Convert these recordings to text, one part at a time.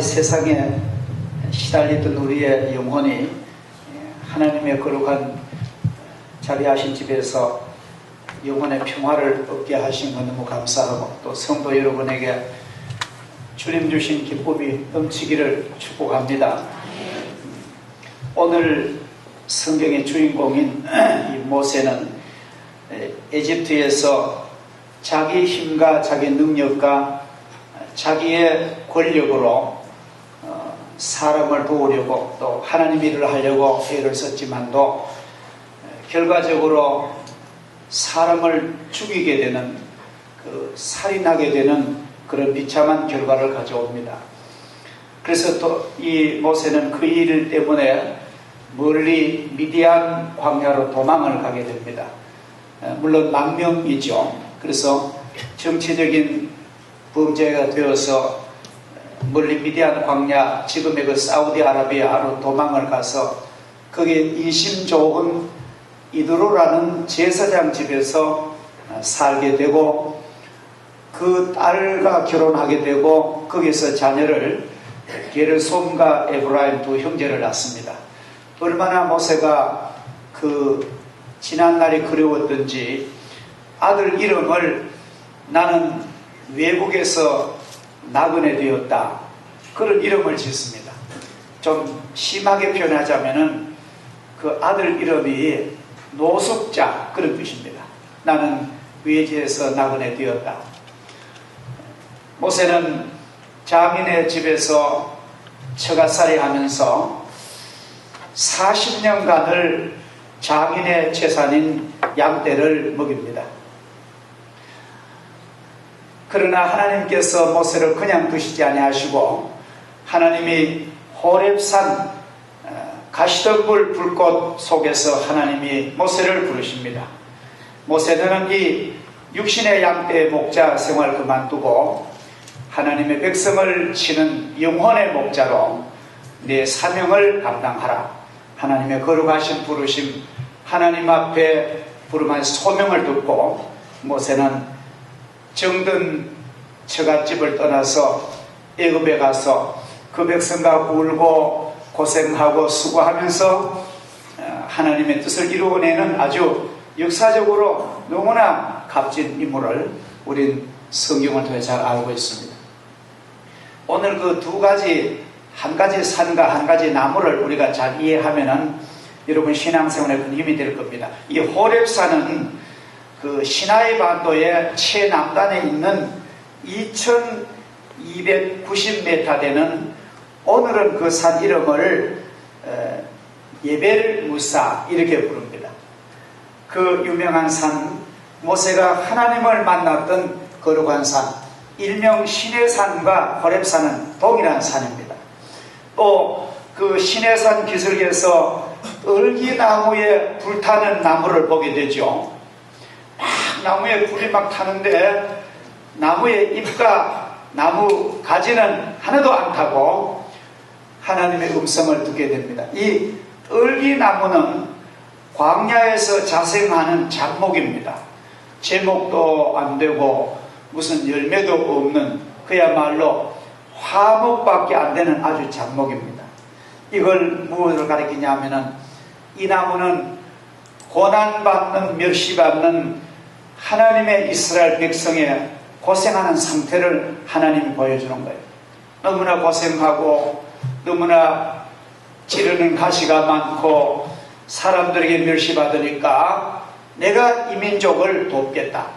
세상에 시달리던 우리의 영혼이 하나님의 거룩한 자비하신 집에서 영혼의 평화를 얻게 하신 것 너무 감사하고, 또 성도 여러분에게 주님 주신 기쁨이 넘치기를 축복합니다. 오늘 성경의 주인공인 이 모세는 에집트에서 자기 힘과 자기 능력과 자기의 권력으로 사람을 도우려고 또 하나님 일을 하려고 애를 썼지만도 결과적으로 사람을 죽이게 되는, 살인하게 되는 그런 비참한 결과를 가져옵니다. 그래서 또 이 모세는 그 일 때문에 멀리 미디안 광야로 도망을 가게 됩니다. 물론 망명이죠. 그래서 정치적인 범죄가 되어서 멀리 미디안 광야, 지금의 그 사우디아라비아로 도망을 가서 거기에 인심 좋은 이드로라는 제사장 집에서 살게 되고, 그 딸과 결혼하게 되고, 거기서 자녀를 게르솜과 에브라임 두 형제를 낳습니다. 얼마나 모세가 지난날이 그리웠던지 아들 이름을 나는 외국에서 나그네 되었다, 그런 이름을 짓습니다. 좀 심하게 표현하자면은 그 아들 이름이 노숙자, 그런 뜻입니다. 나는 외지에서 나그네 되었다. 모세는 장인의 집에서 처가살이 하면서 40년간을 장인의 재산인 양떼를 먹입니다. 그러나 하나님께서 모세를 그냥 두시지 아니하시고, 하나님이 호렙산 가시덤불 불꽃 속에서 하나님이 모세를 부르십니다. 모세는 이 육신의 양떼의 목자 생활 그만두고 하나님의 백성을 치는 영혼의 목자로 내 사명을 감당하라. 하나님의 거룩하신 부르심, 하나님 앞에 부름한 소명을 듣고 모세는 정든 처갓집을 떠나서 애굽에 가서 그 백성과 울고 고생하고 수고하면서 하나님의 뜻을 이루어내는 아주 역사적으로 너무나 값진 인물을 우린 성경을 통해 잘 알고 있습니다. 오늘 그 두 가지, 한 가지 산과 한 가지 나무를 우리가 잘 이해하면은 여러분 신앙생활에 큰 힘이 될 겁니다. 이 호렙산은 그 시나이 반도의 최남단에 있는 2290m 되는, 오늘은 그 산 이름을 예벨 무사 이렇게 부릅니다. 그 유명한 산, 모세가 하나님을 만났던 거룩한 산, 일명 시내산과 호렙산은 동일한 산입니다. 또 그 시내산 기슭에서 을기나무에 불타는 나무를 보게 되죠. 막 나무에 불이 막 타는데 나무의 잎과 나무 가지는 하나도 안 타고 하나님의 음성을 듣게 됩니다. 이 을기나무는 광야에서 자생하는 잡목입니다. 제목도 안 되고 무슨 열매도 없는, 그야말로 화목밖에 안 되는 아주 잡목입니다. 이걸 무엇을 가리키냐면은 이 나무는 고난받는, 멸시받는 하나님의 이스라엘 백성의 고생하는 상태를 하나님이 보여주는 거예요. 너무나 고생하고 너무나 지르는 가시가 많고 사람들에게 멸시받으니까 내가 이 민족을 돕겠다.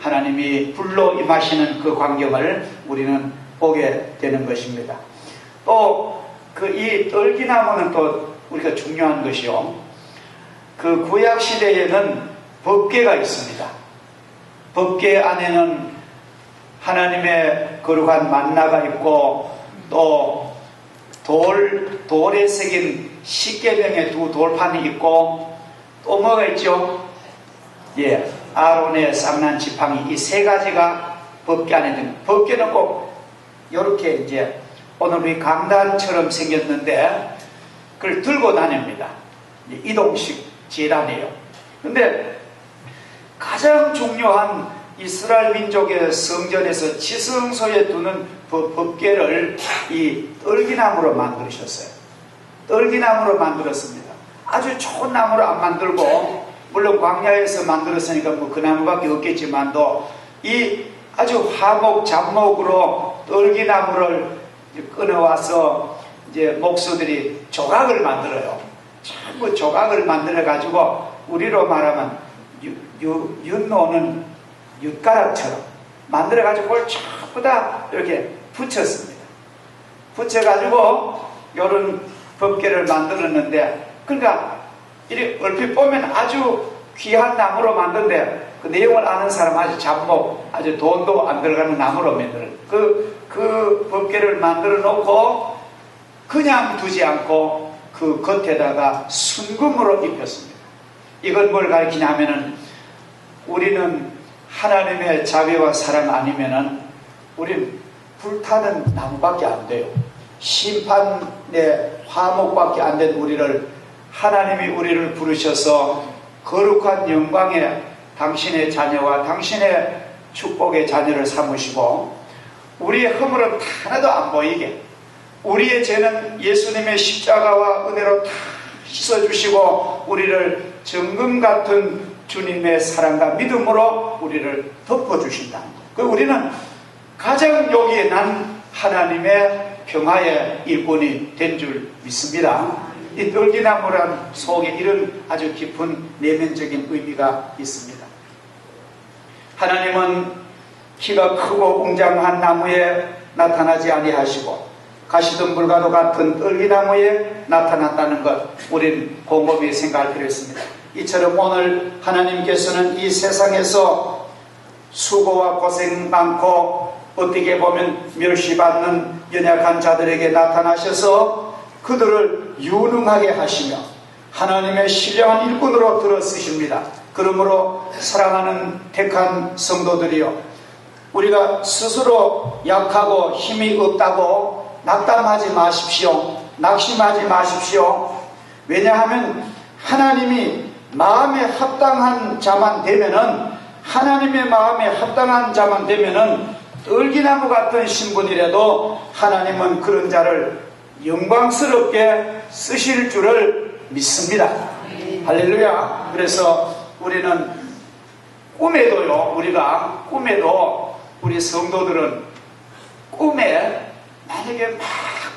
하나님이 불로 임하시는 그 광경을 우리는 보게 되는 것입니다. 또 이 떨기나무는 또 우리가 중요한 것이요, 그 구약 시대에는 법궤가 있습니다. 법궤 안에는 하나님의 거룩한 만나가 있고, 또 돌에 새긴 십계명의 두 돌판이 있고, 또 뭐가 있죠? 예, 아론의 쌍난 지팡이, 이 세 가지가 법궤 안에 있는. 법궤는 꼭 이렇게 이제 오늘 우리 강단처럼 생겼는데 그걸 들고 다닙니다. 이동식 제단이에요. 근데 가장 중요한 이스라엘 민족의 성전에서 지성소에 두는 법궤를 이 떨기나무로 만드셨어요. 떨기나무로 만들었습니다. 아주 좋은 나무로 안 만들고, 물론 광야에서 만들었으니까 뭐 그 나무밖에 없겠지만도, 이 아주 화목 잡목으로 떨기나무를 끊어와서 이제 목수들이 조각을 만들어요. 전부 조각을 만들어 가지고 우리로 말하면 윷노는 윷가락처럼 만들어 가지고 그걸 전부 다 이렇게 붙였습니다. 붙여 가지고 이런 법궤를 만들었는데, 그러니까 이렇게 얼핏 보면 아주 귀한 나무로 만든데, 그 내용을 아는 사람 아주 잡목, 아주 돈도 안 들어가는 나무로 만들어요. 그 법궤를 만들어 놓고 그냥 두지 않고 그 겉에다가 순금으로 입혔습니다. 이건 뭘 가리키냐면은, 우리는 하나님의 자비와 사랑 아니면은 우린 불타는 나무밖에 안 돼요. 심판의 화목밖에 안 된 우리를 하나님이 우리를 부르셔서 거룩한 영광의 당신의 자녀와 당신의 축복의 자녀를 삼으시고, 우리의 허물은 하나도 안 보이게, 우리의 죄는 예수님의 십자가와 은혜로 다 씻어주시고 우리를 정금 같은 주님의 사랑과 믿음으로 우리를 덮어주신다. 우리는 가장 여기에 난 하나님의 평화의 일꾼이 된 줄 믿습니다. 이 떨기나무란 속에 이런 아주 깊은 내면적인 의미가 있습니다. 하나님은 키가 크고 웅장한 나무에 나타나지 아니하시고 가시덤불과도 같은 떨기나무에 나타났다는 것, 우린 곰곰이 생각할 필요 있습니다. 이처럼 오늘 하나님께서는 이 세상에서 수고와 고생 많고 어떻게 보면 멸시받는 연약한 자들에게 나타나셔서 그들을 유능하게 하시며 하나님의 신령한 일꾼으로 들어 쓰십니다. 그러므로 사랑하는 택한 성도들이여, 우리가 스스로 약하고 힘이 없다고 낙담하지 마십시오. 낙심하지 마십시오. 왜냐하면 하나님이 마음에 합당한 자만 되면은, 하나님의 마음에 합당한 자만 되면은 떨기나무 같은 신분이라도 하나님은 그런 자를 영광스럽게 쓰실 줄을 믿습니다. 할렐루야. 그래서 우리는 꿈에도요, 우리 성도들은 꿈에 만약에 막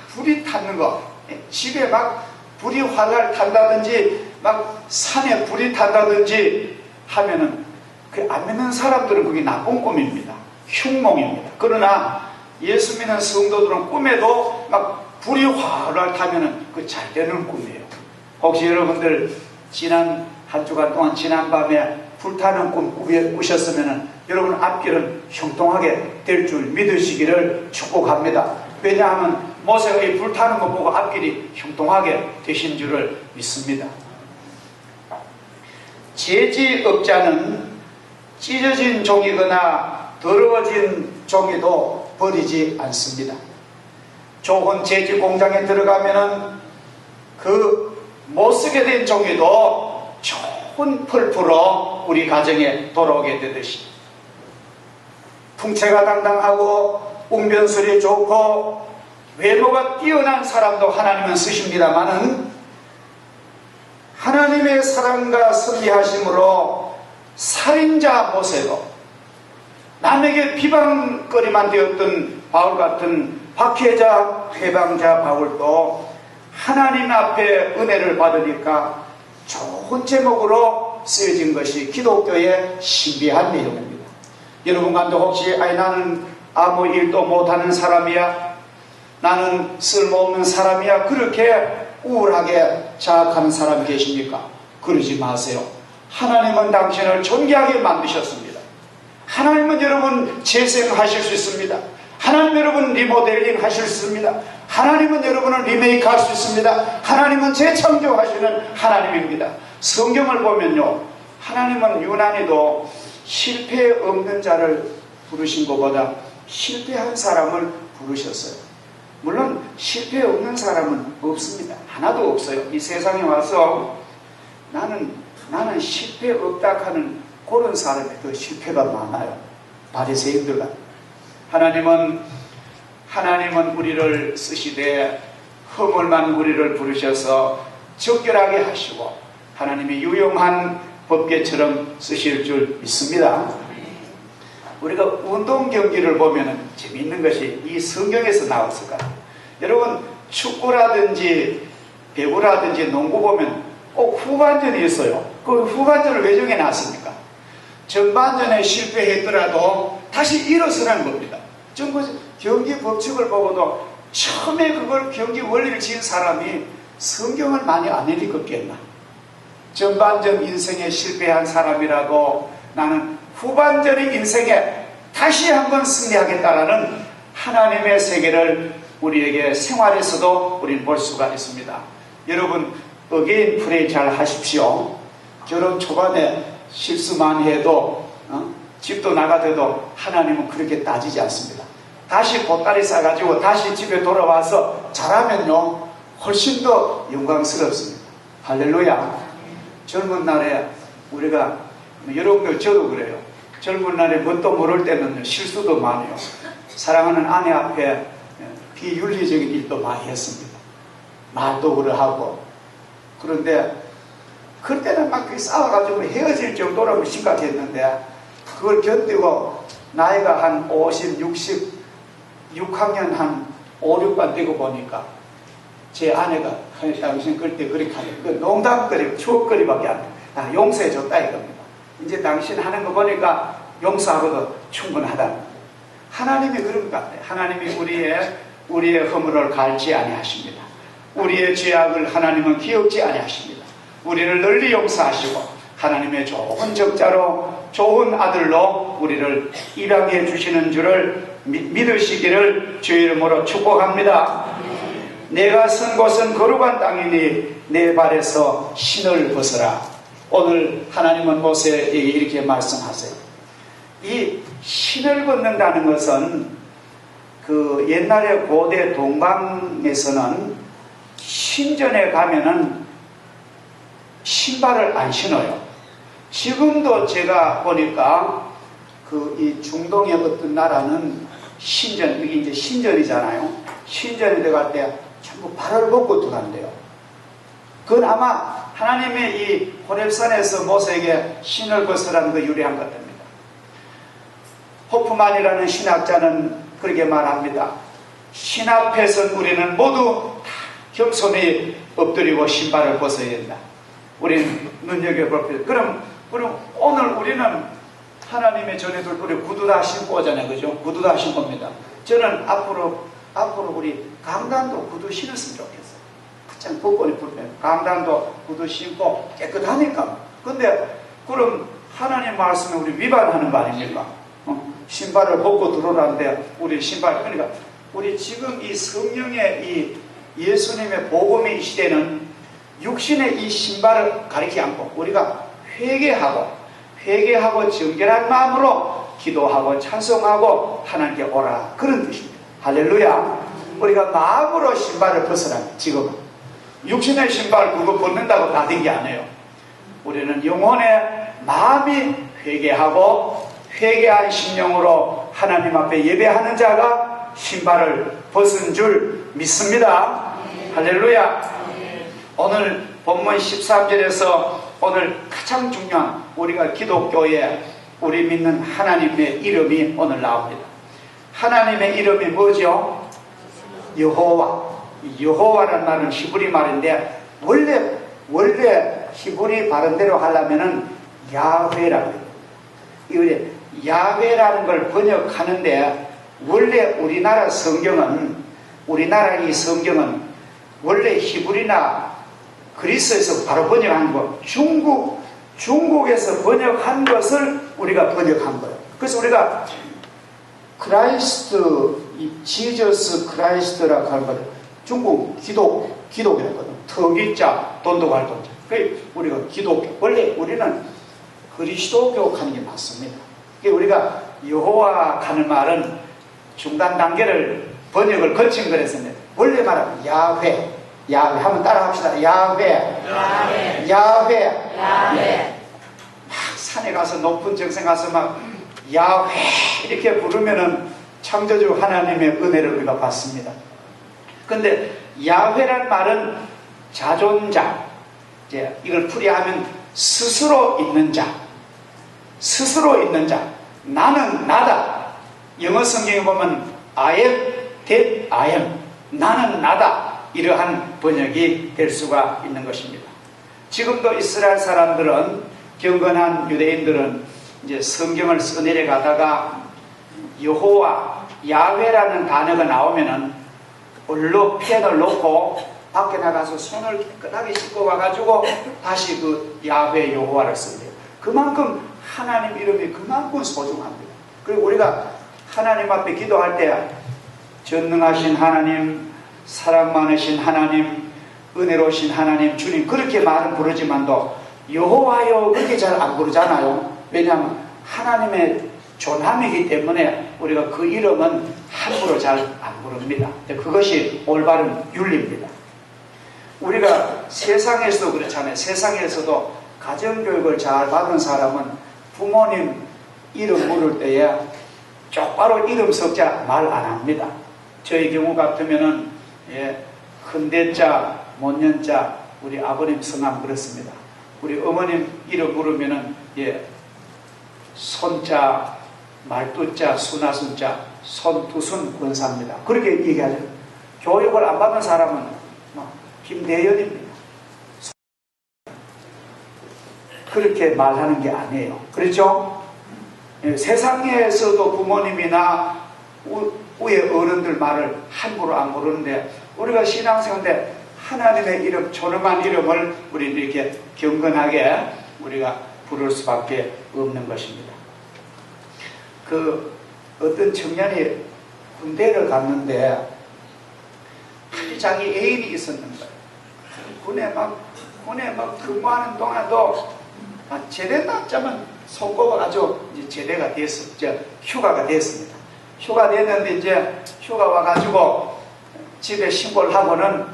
불이 탔는 거, 집에 막 불이 활활 탄다든지 막 산에 불이 탄다든지 하면은 그 안 믿는 사람들은 그게 나쁜 꿈입니다. 흉몽입니다. 그러나 예수 믿는 성도들은 꿈에도 막 불이 활활 타면은 그 잘 되는 꿈이에요. 혹시 여러분들 지난 한 주간 동안 지난밤에 불타는 꿈 꾸셨으면은 여러분 앞길은 형통하게 될 줄 믿으시기를 축복합니다. 왜냐하면 모세가 이 불타는 거 보고 앞길이 형통하게 되신 줄을 믿습니다. 제지업자는 찢어진 종이거나 더러워진 종이도 버리지 않습니다. 좋은 제지 공장에 들어가면은 그 못쓰게 된 종이도 좋은 펄프로 우리 가정에 돌아오게 되듯이, 풍채가 당당하고 웅변설이 좋고 외모가 뛰어난 사람도 하나님은 쓰십니다마는 하나님의 사랑과 섭리하심으로 살인자 모세도, 남에게 비방거리만 되었던 바울 같은 박해자 회방자 바울도 하나님 앞에 은혜를 받으니까 좋은 제목으로 쓰여진 것이 기독교의 신비한 내용입니다. 여러분 가운데 혹시 나는 아무 일도 못하는 사람이야, 나는 쓸모없는 사람이야, 그렇게 우울하게 자학하는 사람이 계십니까? 그러지 마세요. 하나님은 당신을 존귀하게 만드셨습니다. 하나님은 여러분 재생하실 수 있습니다. 하나님 여러분 리모델링 하실 수 있습니다. 하나님은 여러분을 리메이크 할 수 있습니다. 하나님은 재창조하시는 하나님입니다. 성경을 보면요, 하나님은 유난히도 실패 없는 자를 부르신 것보다 실패한 사람을 부르셨어요. 물론 실패 없는 사람은 없습니다. 하나도 없어요. 이 세상에 와서 나는 실패 없다 하는 그런 사람이 더 실패가 많아요. 바리새인들과. 하나님은 하나님은 우리를 쓰시되 허물만 우리를 부르셔서 적결하게 하시고 하나님이 유용한 법궤처럼 쓰실 줄 믿습니다. 우리가 운동 경기를 보면 재미있는 것이 이 성경에서 나왔을 거예요. 여러분 축구라든지 배구라든지 농구 보면 꼭 후반전이 있어요. 그 후반전을 왜 정해놨습니까? 전반전에 실패했더라도 다시 일어서라는 겁니다. 전부 경기 법칙을 보고도 처음에 그걸 경기 원리를 지은 사람이 성경을 많이 안 읽었겠나. 전반전 인생에 실패한 사람이라도 나는 후반전의 인생에 다시 한번 승리하겠다라는 하나님의 세계를 우리에게 생활에서도 우리는 볼 수가 있습니다. 여러분 어게인 프레이 잘 하십시오. 결혼 초반에 실수 많이 해도 집도 나가도 하나님은 그렇게 따지지 않습니다. 다시 보따리 싸가지고 다시 집에 돌아와서 잘하면요 훨씬 더 영광스럽습니다. 할렐루야. 젊은 날에 우리가 여러분들 저도 그래요. 젊은 날에 뭣도 모를 때는 실수도 많이 해요. 사랑하는 아내 앞에 비윤리적인 일도 많이 했습니다. 말도 그러하고. 그런데 그때는 막 싸워가지고 헤어질 정도라고 심각했는데 그걸 견디고 나이가 한 50, 60, 6학년 한 5, 6반 되고 보니까 제 아내가 당신 그때 그렇게 하는 그 농담거리, 추억거리밖에 안 돼. 나 용서해 줬다 이겁니다. 이제 당신 하는 거 보니까 용서하고도 충분하다. 하나님이 그런 것 같아요. 하나님이 우리의 허물을 갈지 아니하십니다. 우리의 죄악을 하나님은 기억지 아니하십니다. 우리를 널리 용서하시고 하나님의 좋은 적자로 좋은 아들로 우리를 입양해 주시는 줄을 믿으시기를 주의 이름으로 축복합니다. 내가 선 곳은 거룩한 땅이니 내 발에서 신을 벗어라. 오늘 하나님은 모세에게 이렇게 말씀하세요. 이 신을 벗는다는 것은 그 옛날에 고대 동방에서는 신전에 가면은 신발을 안 신어요. 지금도 제가 보니까 이 중동의 어떤 나라는 신전, 이게 이제 신전이잖아요. 신전에 들어갈 때 전부 발을 벗고 들어간대요. 그건 아마 하나님의 이 호렙산에서 모세에게 신을 벗으라는 거 유래한 것 같습니다. 호프만이라는 신학자는 그렇게 말합니다. 신 앞에선 우리는 모두 다 겸손히 엎드리고 신발을 벗어야 된다. 우리는 눈여겨볼 필요. 그럼 오늘 우리는 하나님의 전해들 우리 구두 다 신고 오잖아요. 그죠? 구두 다 신고 옵니다. 저는 앞으로 우리 강단도 구두 신었으면 좋겠어요. 가장 복권이 불편. 강단도 구두 신고 깨끗하니까. 근데 그럼 하나님 말씀에 우리 위반하는 거 아닙니까? 신발을 벗고 들어오라는데 우리 신발, 그러니까 우리 지금 이 성령의 이 예수님의 복음의 이 시대는 육신의 이 신발을 가리키지 않고 우리가 회개하고 정결한 마음으로 기도하고 찬송하고 하나님께 오라, 그런 뜻입니다. 할렐루야. 우리가 마음으로 신발을 벗으라. 지금은 육신의 신발 그거 벗는다고 다 된 게 아니에요. 우리는 영혼의 마음이 회개한 심령으로 하나님 앞에 예배하는 자가 신발을 벗은 줄 믿습니다. 할렐루야. 오늘 본문 13절에서 오늘 가장 중요한 우리가 기독교에 우리 믿는 하나님의 이름이 오늘 나옵니다. 하나님의 이름이 뭐죠? 여호와. 여호와라는 말은 히브리 말인데 원래 히브리 발음대로 하려면은 야훼라고 해요. 이게 야훼라는 걸 번역하는데 원래 우리나라 이 성경은 원래 히브리나 그리스에서 바로 번역한 거, 중국에서 번역한 것을 우리가 번역한 거예요. 그래서 우리가 지저스 크라이스트라고 하는 걸 중국 기독이라거든. 터기자, 돈독할 돈자. 그 우리가 기독교. 원래 우리는 그리스도교 하는 게 맞습니다. 우리가 여호와 하는 말은 중간 단계를 번역을 거친 거랬었는데 원래 말하면 야훼 한번 따라 합시다. 야훼. 막 산에 가서 높은 정상 가서 막 야훼 이렇게 부르면은 창조주 하나님의 은혜를 우리가 받습니다. 근데 야훼란 말은 자존자, 이걸 풀이하면 스스로 있는 자, 스스로 있는 자, 나는 나다. 영어 성경에 보면 I am that I am, 나는 나다. 이러한 번역이 될 수가 있는 것입니다. 지금도 이스라엘 사람들은, 경건한 유대인들은 이제 성경을 써내려 가다가 여호와, 야훼라는 단어가 나오면은 얼로 펜을 놓고 밖에 나가서 손을 깨끗하게 씻고 와가지고 다시 그 야훼 여호와를 씁니다. 그만큼 하나님 이름이 그만큼 소중합니다. 그리고 우리가 하나님 앞에 기도할 때 전능하신 하나님, 사랑 많으신 하나님, 은혜로우신 하나님, 주님 그렇게 말은 부르지만도 여호와여 그렇게 잘 안 부르잖아요. 왜냐하면 하나님의 존함이기 때문에 우리가 그 이름은 함부로 잘 안 부릅니다. 그것이 올바른 윤리입니다. 우리가 세상에서도 그렇잖아요. 세상에서도 가정교육을 잘 받은 사람은 부모님 이름 물을 때에 똑바로 이름 석자 말 안 합니다. 저희 경우 같으면은 큰대자, 못년자, 우리 아버님 성함 그렇습니다. 우리 어머님 이름 물으면은 손자, 말두자, 순하순자, 손두순 권사입니다. 그렇게 얘기하죠. 교육을 안 받은 사람은 김대현입니다. 그렇게 말하는 게 아니에요. 그렇죠? 세상에서도 부모님이나 위에 어른들 말을 함부로 안 부르는데 우리가 신앙생활 때 하나님의 이름, 존엄한 이름을 우리 이렇게 경건하게 우리가 부를 수밖에 없는 것입니다. 어떤 청년이 군대를 갔는데 자기 애인이 있었는 거예요. 군에 막 근무하는 동안도 제대 낮자면 손꼽아 아주 이제 제대가 됐었죠. 휴가가 됐습니다. 휴가 됐는데 이제 휴가 와가지고 집에 신고를 하고는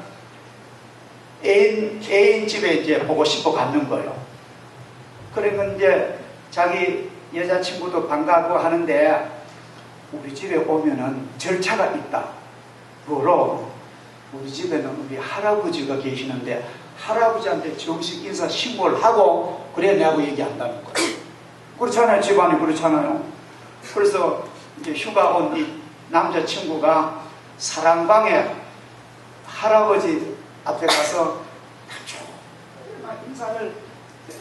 애인 집에 이제 보고 싶어 갔는 거예요. 그러면 이제 자기 여자친구도 반가워 하는데 우리 집에 오면은 절차가 있다. 그거로 우리 집에는 우리 할아버지가 계시는데 할아버지한테 정식 인사 신고를 하고 그래야 내하고 얘기한다는 거예요. 그렇잖아요. 집안이 그렇잖아요. 그래서 이제 휴가 온 이 남자친구가 사랑방에 할아버지 앞에 가서 인사를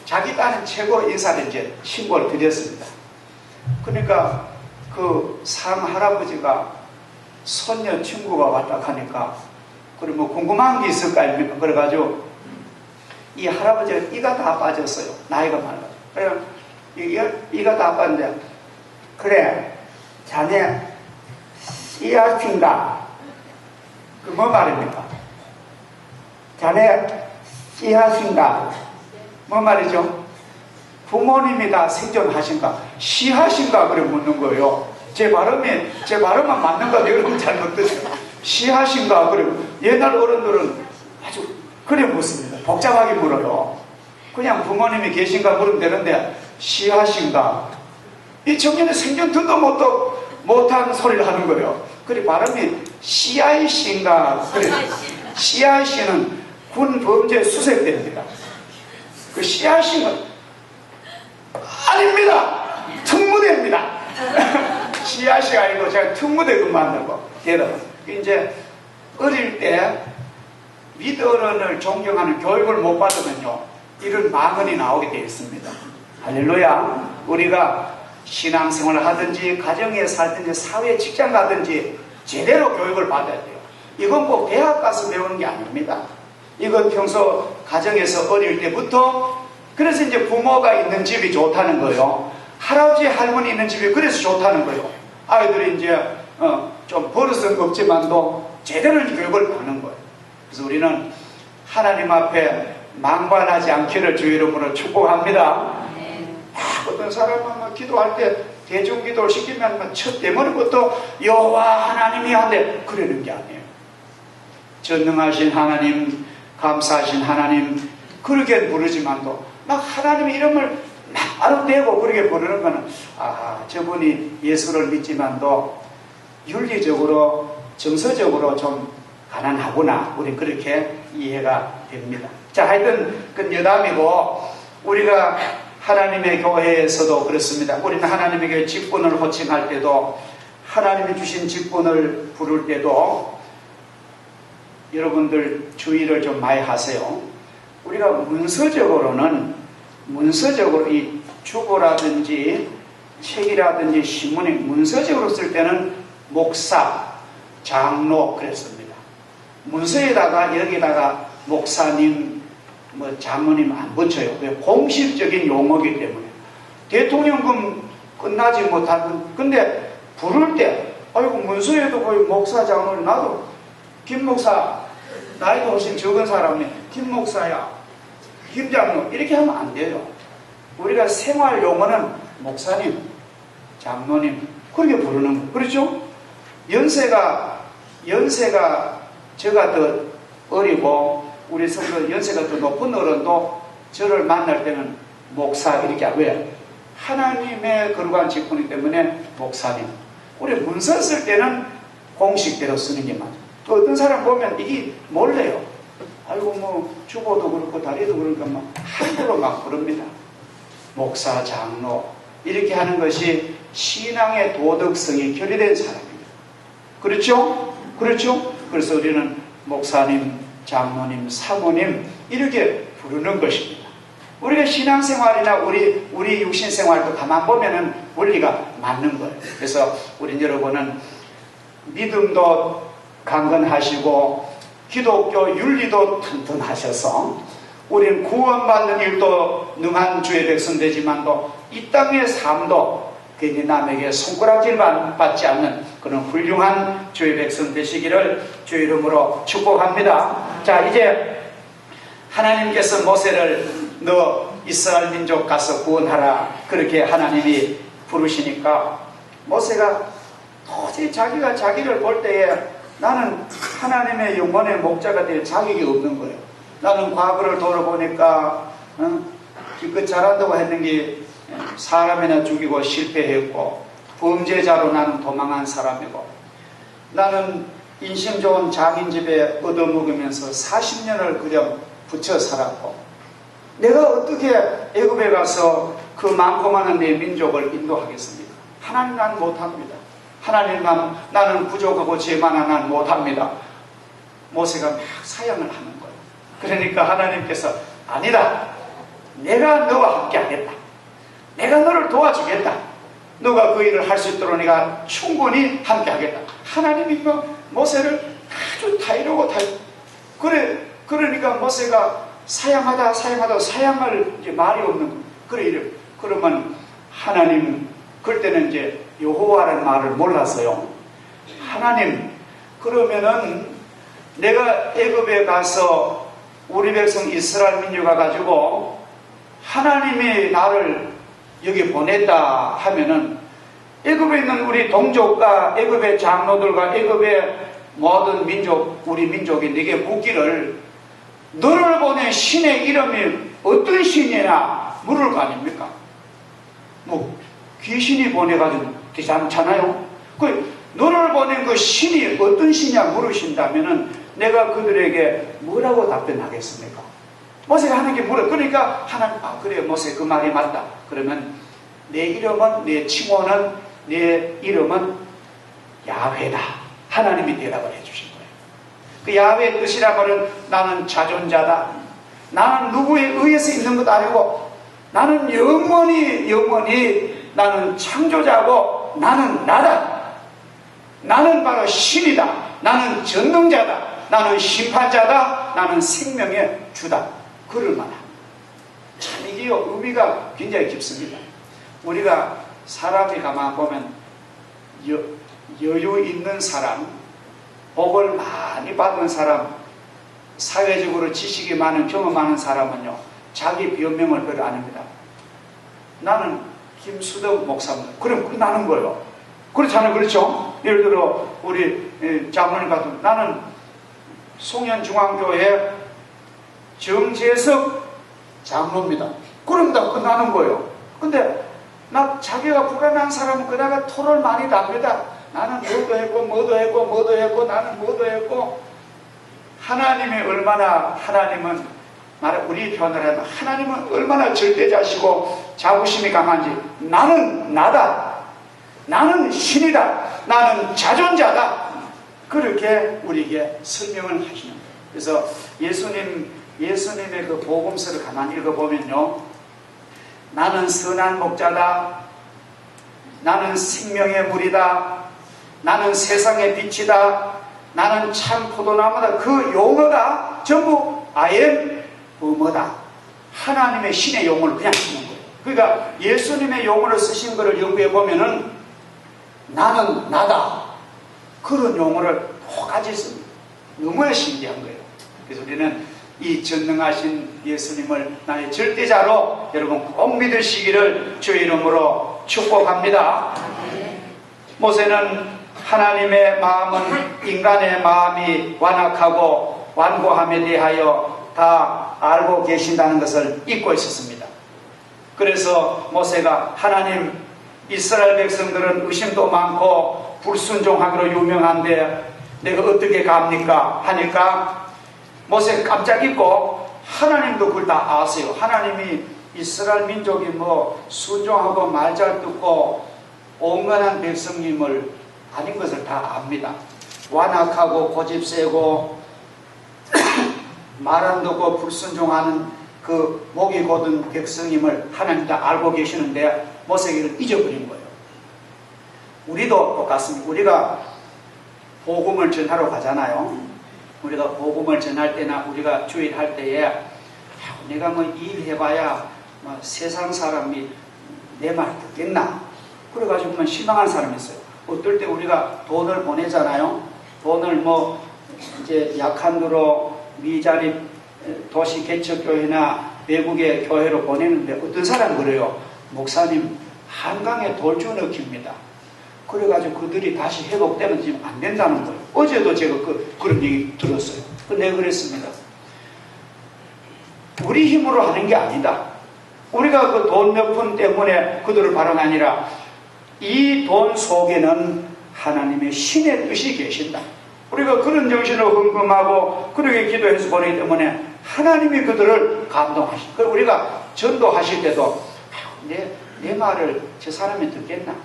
자기 딸은 최고 인사를 이제 신고를 드렸습니다. 그러니까 그 상 할아버지가 손녀 친구가 왔다 하니까 그리고 뭐 궁금한 게 있을 거 아닙니까? 그래가지고 이 할아버지가 이가 다 빠졌어요. 나이가 많아가지고. 그래 이가 다 빠졌는데 그래 자네 씨앗인가? 그 뭐 말입니까? 자네 씨앗인가? 뭐 말이죠? 부모님이 다 생존하신가? 씨앗인가? 그래 묻는 거예요. 제 발음만 맞는가? 여러분 잘못됐어요. 씨앗인가? 그래 옛날 어른들은 아주 그래 묻습니다. 복잡하게 물어요. 그냥 부모님이 계신가 물으면 되는데 씨앗인가? 이 청년이 생전 듣도 못한 소리를 하는 거예요. 그래 발음이 씨앗인가? 그래 씨앗이는 군 범죄 수색대입니다. 그 씨앗인가? 아닙니다. 특무대입니다. 씨앗이 아니고 제가 특무대 근무한다고. 여러분 이제 어릴 때 윗어른을 존경하는 교육을 못 받으면요 이런 망언이 나오게 되어 있습니다. 할렐루야. 우리가 신앙생활을 하든지 가정에 살든지 사회 직장 가든지 제대로 교육을 받아야 돼요. 이건 꼭 대학 가서 배우는 게 아닙니다. 이건 평소 가정에서 어릴 때부터. 그래서 이제 부모가 있는 집이 좋다는 거예요. 할아버지 할머니 있는 집이 그래서 좋다는 거예요. 아이들이 이제 좀 버릇은 없지만도 제대로 교육을 받는 거예요. 그래서 우리는 하나님 앞에 망발하지 않기를 주 이름으로 축복합니다. 어떤 사람은 기도할 때 대중기도를 시키면 첫 대머리부터 여호와 하나님이 한데 그러는 게 아니에요. 전능하신 하나님, 감사하신 하나님 그렇게 부르지만도 막 하나님의 이름을 막 아름대고 그렇게 부르는 거는 저분이 예수를 믿지만도 윤리적으로 정서적으로 좀 가난하구나, 우리 그렇게 이해가 됩니다. 자, 하여튼 그 여담이고, 우리가 하나님의 교회에서도 그렇습니다. 우리는 하나님의 교회 직분을 호칭할 때도, 하나님이 주신 직분을 부를 때도 여러분들 주의를 좀 많이 하세요. 우리가 문서적으로 이 주보라든지 책이라든지 신문에 문서적으로 쓸 때는 목사, 장로 그랬습니다. 문서에다가 여기다가 목사님, 장로님 안 붙여요. 왜? 공식적인 용어이기 때문에. 대통령금 끝나지 못하는, 근데 부를 때, 아이고, 문서에도 거의 목사, 장로님, 나도 김 목사, 나이도 훨씬 적은 사람이 김 목사야, 김 장로, 이렇게 하면 안 돼요. 우리가 생활 용어는 목사님, 장로님, 그렇게 부르는 거예요. 그렇죠? 연세가 제가 더 어리고, 우리 성도 연세가 더 높은 어른도 저를 만날 때는 목사, 이렇게 하고, 왜? 하나님의 거룩한 직분이기 때문에 목사님. 우리 문서 쓸 때는 공식대로 쓰는 게 맞아요. 또 어떤 사람 보면 이게 몰라요. 아이고, 주보도 그렇고 다리도 그러니까 함부로 막 부릅니다. 목사, 장로, 이렇게 하는 것이 신앙의 도덕성이 결여된 사람입니다. 그렇죠? 그렇죠? 그래서 우리는 목사님, 장로님, 사모님 이렇게 부르는 것입니다. 우리가 신앙생활이나 우리 육신생활도 가만 보면은 원리가 맞는 거예요. 그래서 우리 여러분은 믿음도 강건하시고 기독교 윤리도 튼튼하셔서 우리는 구원받는 일도 능한 주의 백성 되지만도 이 땅의 삶도 괜히 남에게 손가락질만 받지 않는 그런 훌륭한 주의 백성 되시기를 주의 이름으로 축복합니다. 자, 이제 하나님께서 모세를 너 이스라엘 민족 가서 구원하라, 그렇게 하나님이 부르시니까 모세가 도저히 자기가 자기를 볼 때에 나는 하나님의 영혼의 목자가 될 자격이 없는 거예요. 나는 과거를 돌아보니까 기껏 잘한다고 했는 게 사람이나 죽이고 실패했고, 범죄자로 나는 도망한 사람이고, 나는 인심 좋은 장인 집에 얻어먹으면서 40년을 그냥 붙여 살았고, 내가 어떻게 애굽에 가서 그 많고 많은 내 민족을 인도하겠습니까? 하나님, 난 못합니다. 하나님, 나는 부족하고 죄 많아, 난 못합니다. 모세가 막 사양을 하는 거예요. 그러니까 하나님께서 아니다, 내가 너와 함께 하겠다, 내가 너를 도와주겠다, 너가 그 일을 할 수 있도록 내가 충분히 함께 하겠다. 하나님이 모세를 아주 다이르고 그러니까 모세가 사양할 이제 말이 없는 거예요. 그래, 그러면 하나님, 그때는 이제 여호와라는 말을 몰랐어요. 하나님, 그러면은 내가 애굽에 가서 우리 백성 이스라엘 민족아 가지고 하나님이 나를 여기 보냈다 하면은 애굽에 있는 우리 동족과 애굽의 장로들과 애굽의 모든 민족, 우리 민족이 내게 묻기를 너를 보낸 신의 이름이 어떤 신이냐 물을 거 아닙니까? 귀신이 보내가지고 되지 않잖아요. 너를 보낸 그 신이 어떤 신이냐 물으신다면은 내가 그들에게 뭐라고 답변하겠습니까? 모세가 하는 게 뭐래? 그러니까 하나님, 그래, 모세 그 말이 맞다. 그러면 내 이름은, 내 칭호는, 내 이름은 야훼다. 하나님이 대답을 해주신 거예요. 그 야훼의 뜻이란 말은 나는 자존자다, 나는 누구에 의해서 있는 것도 아니고 나는 영원히 나는 창조자고 나는 나다. 나는 바로 신이다. 나는 전능자다. 나는 심판자다. 나는 생명의 주다. 그럴 만합니다. 참 이게 의미가 굉장히 깊습니다. 우리가 사람이 가만 보면 여유 있는 사람, 복을 많이 받은 사람, 사회적으로 지식이 많은, 경험 많은 사람은요, 자기 변명을 별로 안 합니다. 나는 김수덕 목사입니다. 그럼 끝나는 거예요. 그렇잖아요. 그렇죠? 예를 들어 우리 장모님 같은, 나는 송현중앙교회 정재석 장로입니다. 그럼 다 끝나는 거예요. 근데 자기가 불안한 사람은 그다가 토를 많이 답니다. 나는 뭐도 했고 나는 뭐도 했고 하나님이 얼마나 우리 표현을 하면 하나님은 얼마나 절대자시고 자부심이 강한지 나는 나다. 나는 신이다. 나는 자존자다. 그렇게 우리에게 설명을 하시는 거예요. 그래서 예수님의 그 복음서를 가만히 읽어보면요. 나는 선한 목자다. 나는 생명의 물이다. 나는 세상의 빛이다. 나는 참 포도나무다. 그 용어가 전부 I am 뭐다. 하나님의 신의 용어를 그냥 쓰는 거예요. 그러니까 예수님의 용어를 쓰신 것을 연구해 보면은 나는 나다. 그런 용어를 똑같이 씁니다. 너무나 신기한 거예요. 그래서 우리는 이 전능하신 예수님을 나의 절대자로 여러분 꼭 믿으시기를 주의 이름으로 축복합니다. 모세는 하나님의 마음은 인간의 마음이 완악하고 완고함에 대하여 다 알고 계신다는 것을 잊고 있었습니다. 그래서 모세가 하나님, 이스라엘 백성들은 의심도 많고 불순종하기로 유명한데 내가 어떻게 갑니까? 하니까 모세가 깜짝 잊고 하나님도 그걸 다 아세요. 하나님이 이스라엘 민족이 순종하고 말 잘 듣고 온건한 백성님을 아닌 것을 다 압니다. 완악하고 고집세고 말 안 듣고 불순종하는 그 목이 곧은 백성임을 하나님 다 알고 계시는데 모세를 잊어버린 거예요. 우리도 똑같습니다. 우리가 복음을 전하러 가잖아요. 우리가 복음을 전할 때나 우리가 주일할 때에 내가 일해봐야 세상 사람이 내 말 듣겠나? 그래가지고 실망한 사람이 있어요. 어떨 때 우리가 돈을 보내잖아요. 돈을 이제 약한으로 미자립 도시 개척교회나 외국의 교회로 보내는데 어떤 사람은 그래요. 목사님 한강에 돌주 넣깁니다. 그래가지고 그들이 다시 회복되면 지금 안 된다는 거예요. 어제도 제가 그런 얘기 들었어요. 내가 그랬습니다. 우리 힘으로 하는 게 아니다. 우리가 그 돈 몇 푼 때문에 그들을 바라는 아니라 이 돈 속에는 하나님의 신의 뜻이 계신다. 우리가 그런 정신으로 흥금하고 그렇게 기도해서 보내기 때문에 하나님이 그들을 감동하시고, 그리고 우리가 전도하실 때도 내 말을 저 사람이 듣겠나?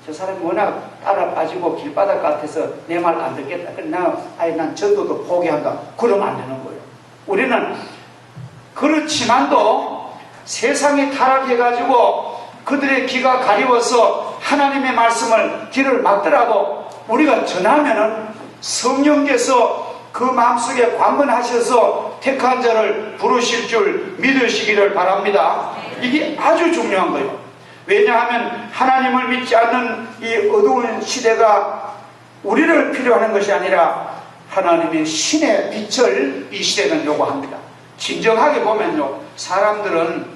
저 사람이 워낙 따라 빠지고 길바닥 같아서 내 말 안 듣겠다. 그래 난 전도도 포기한다. 그러면 안 되는 거예요. 우리는 그렇지만도 세상이 타락해가지고 그들의 귀가 가리워서 하나님의 말씀을 귀를 막더라도 우리가 전하면은 성령께서 그 마음속에 관건하셔서 택한 자를 부르실 줄 믿으시기를 바랍니다. 이게 아주 중요한 거예요. 왜냐하면 하나님을 믿지 않는 이 어두운 시대가 우리를 필요하는 것이 아니라 하나님의 신의 빛을 이 시대는 요구합니다. 진정하게 보면요, 사람들은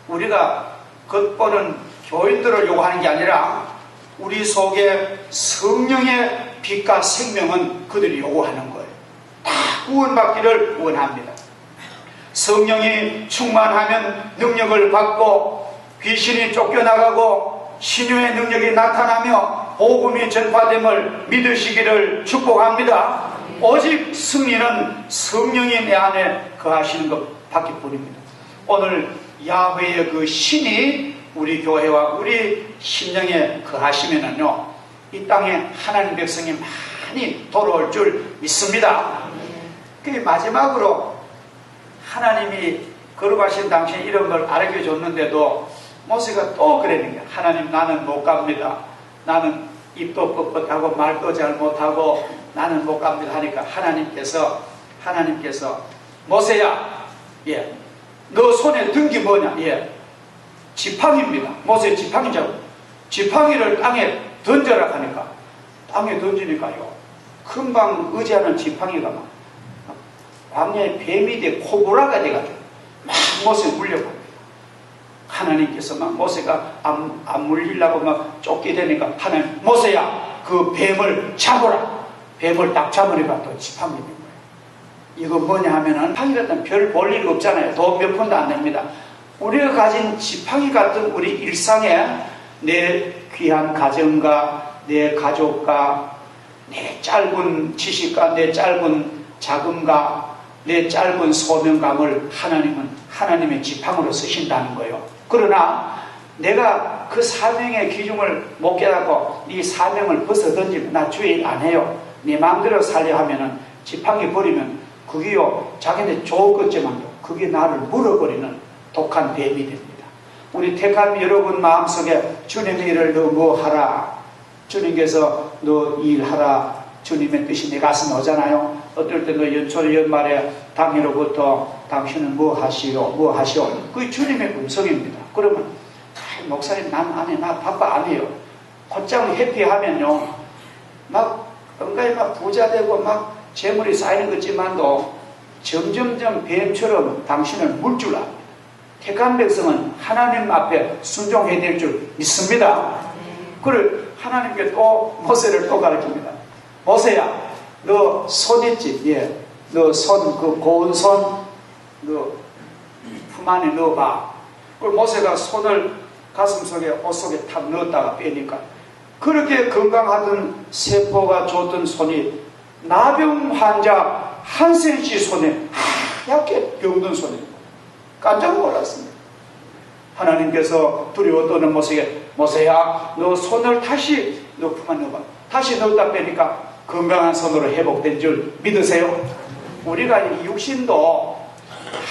우리가 겉보는 교인들을 요구하는 게 아니라 우리 속에 성령의 빛과 생명은 그들이 요구하는 거예요. 다 구원받기를 원합니다. 성령이 충만하면 능력을 받고 귀신이 쫓겨나가고 신유의 능력이 나타나며 복음이 전파됨을 믿으시기를 축복합니다. 오직 승리는 성령이 내 안에 거하시는 것밖에 뿐입니다. 오늘 야훼의 그 신이 우리 교회와 우리 심령에 거하시면은요, 이 땅에 하나님 백성이 많이 돌아올 줄 믿습니다. 그 마지막으로 하나님이 거룩하신 당신이 이런 걸 알려줬는데도 모세가 또 그랬는 거야. 하나님, 나는 못 갑니다. 나는 입도 뻣뻣하고 말도 잘 못하고 나는 못 갑니다 하니까 하나님께서 모세야, 너 손에 든 게 뭐냐? 지팡이입니다. 모세 지팡이 잡고 지팡이를 땅에 던져라 하니까 땅에 던지니까요, 금방 의지하는 지팡이가 막 광야의 뱀이 돼 코브라가 돼가지고 막 모세 물려버립니다. 하나님께서 막 모세가 안 물리려고 막 쫓게 되니까 하나님, 모세야 그 뱀을 잡아라. 뱀을 딱 잡으니까 또 지팡이 된 거예요. 이거 뭐냐 하면은 지팡이 같은 별 볼 일 없잖아요. 돈 몇 푼도 안 냅니다. 우리가 가진 지팡이 같은 우리 일상에 내 귀한 가정과 내 가족과 내 짧은 지식과 내 짧은 자금과 내 짧은 소명감을 하나님은 하나님의 지팡으로 쓰신다는 거예요. 그러나 내가 그 사명의 기준을 못 깨닫고 이 사명을 벗어던지면 나 주의 일 안 해요. 네 마음대로 살려 하면은 지팡이 버리면 그게요 자기네 좋겠지만 그게 나를 물어버리는 독한 뱀이 됩니다. 우리 택한 여러분 마음속에 주님의 일을 너 뭐 하라, 주님께서 너 일하라, 주님의 뜻이 내 가슴에 오잖아요. 어떨 때 너 연초에 연말에 당일로부터 당신은 뭐 하시오 뭐 하시오, 그게 주님의 음성입니다. 그러면 목사님 난 안 해, 나 바빠 안 해요. 곧장 회피하면요 막 뭔가에 막 부자 되고 막 재물이 쌓이는 거지만도 점점점 뱀처럼 당신을 물 줄 압니다. 택한 백성은 하나님 앞에 순종해야 될 줄 믿습니다. 그걸 하나님께 또 모세를 또 가르칩니다. 모세야, 너 손 있지? 예. 너 손, 그 고운 손, 너 품 안에 넣어봐. 그걸 모세가 손을 가슴 속에 옷 속에 탁 넣었다가 빼니까 그렇게 건강하던 세포가 좋던 손이 나병 환자 한센씨 손에 하얗게 병든 손입니다. 깜짝 놀랐습니다. 하나님께서 두려워 떠는 모세에게 모세야 너 손을 다시 너 품 안에 넣어봐. 다시 넣었다 빼니까 건강한 손으로 회복된 줄 믿으세요? 우리가 이 육신도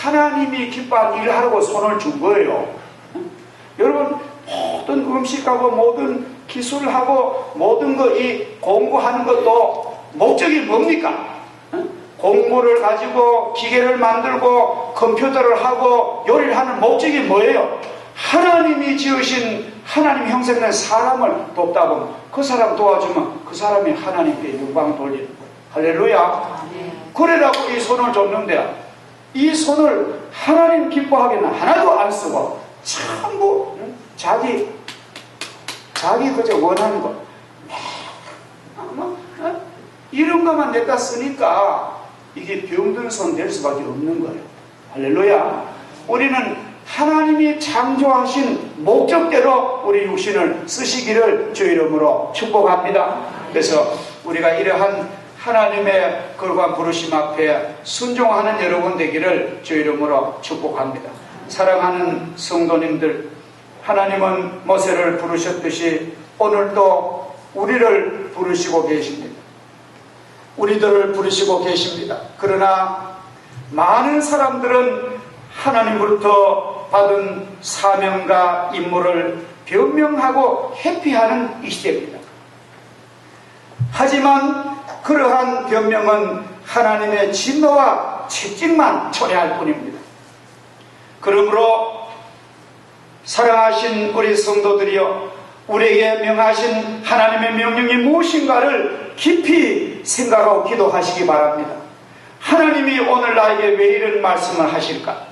하나님이 기뻐한 일을 하라고 손을 준 거예요. 여러분 모든 음식하고 모든 기술하고 모든 거 이 공부하는 것도 목적이 뭡니까? 공부를 가지고 기계를 만들고 컴퓨터를 하고 요리를 하는 목적이 뭐예요? 하나님이 지으신 하나님 형상된 사람을 돕다 보면 그 사람 도와주면 그 사람이 하나님께 영광을 돌리는 거예요. 할렐루야. 그래라고 이 손을 줬는데 이 손을 하나님 기뻐하기는 하나도 안 쓰고 전부 자기 그저 원하는 거 이런 것만 내다 쓰니까 이게 병든 손 될 수밖에 없는 거예요. 할렐루야. 우리는 하나님이 창조하신 목적대로 우리 육신을 쓰시기를 주 이름으로 축복합니다. 그래서 우리가 이러한 하나님의 거룩한 부르심 앞에 순종하는 여러분 되기를 주 이름으로 축복합니다. 사랑하는 성도님들, 하나님은 모세를 부르셨듯이 오늘도 우리를 부르시고 계십니다. 우리들을 부르시고 계십니다. 그러나 많은 사람들은 하나님으로부터 받은 사명과 임무를 변명하고 회피하는 이 시대입니다. 하지만 그러한 변명은 하나님의 진노와 채찍만 초래할 뿐입니다. 그러므로 사랑하신 우리 성도들이여, 우리에게 명하신 하나님의 명령이 무엇인가를 깊이 생각하고 기도하시기 바랍니다. 하나님이 오늘 나에게 왜 이런 말씀을 하실까?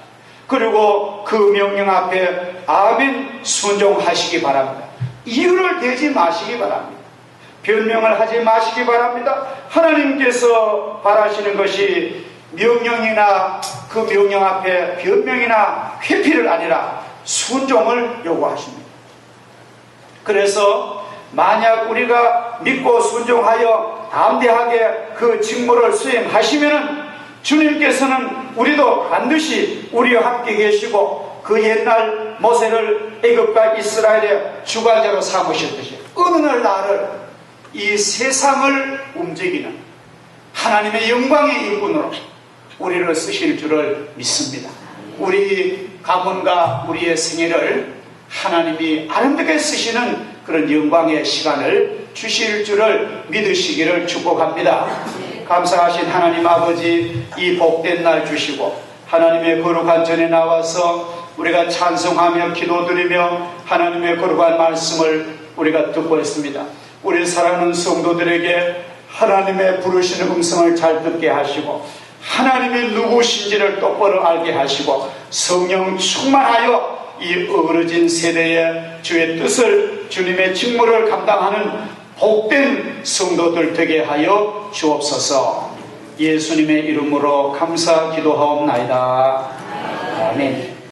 그리고 그 명령 앞에 아멘 순종하시기 바랍니다. 이유를 대지 마시기 바랍니다. 변명을 하지 마시기 바랍니다. 하나님께서 바라시는 것이 명령이나 그 명령 앞에 변명이나 회피를 아니라 순종을 요구하십니다. 그래서 만약 우리가 믿고 순종하여 담대하게 그 직무를 수행하시면은 주님께서는 우리도 반드시 우리와 함께 계시고 그 옛날 모세를 애굽과 이스라엘의 주관자로 삼으셨듯이 어느 날 나를 이 세상을 움직이는 하나님의 영광의 일꾼으로 우리를 쓰실 줄을 믿습니다. 우리 가문과 우리의 생애를 하나님이 아름답게 쓰시는 그런 영광의 시간을 주실 줄을 믿으시기를 축복합니다. 감사하신 하나님 아버지, 이 복된 날 주시고 하나님의 거룩한 전에 나와서 우리가 찬송하며 기도드리며 하나님의 거룩한 말씀을 우리가 듣고 있습니다. 우리 사랑하는 성도들에게 하나님의 부르시는 음성을 잘 듣게 하시고 하나님이 누구신지를 똑바로 알게 하시고 성령 충만하여 이 어그러진 세대에 주의 뜻을, 주님의 직무를 감당하는 복된 성도들 되게 하여 주옵소서. 예수님의 이름으로 감사 기도하옵나이다. 아멘.